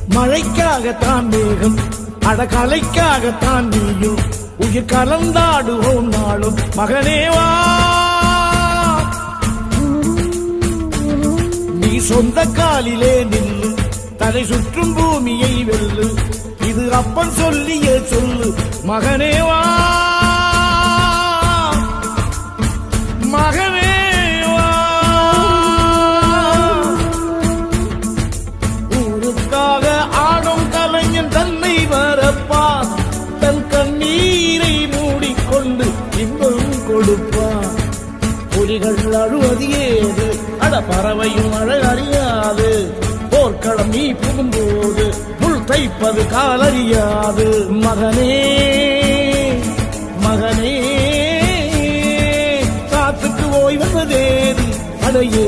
மழைக்காகத்தான் மேகம் அடகலைக்காகத்தான் நீயும் உயிர் கலந்தாடுவோம் நாளும் மகனேவா. நீ சொந்த காலிலே நில்லு தலை சுற்றும் பூமியை வெல்லு இது அப்பன் சொல்லிய சொல்லு மகனேவா மகனேவா. ஊருக்காக ஆடும் கலைஞன் தன்னை வரப்பான் தன் கண்ணீரை மூடிக்கொண்டு இன்பம் கொடுப்பான். புலிகள் அழுவது ஏது அட பறவையும் அழகறியாது போர்க்களம் நீ புகும்போது முள் தைப்பது காலறியாது மகனே மகனே காத்துக்கு ஓய்வதேது அடையே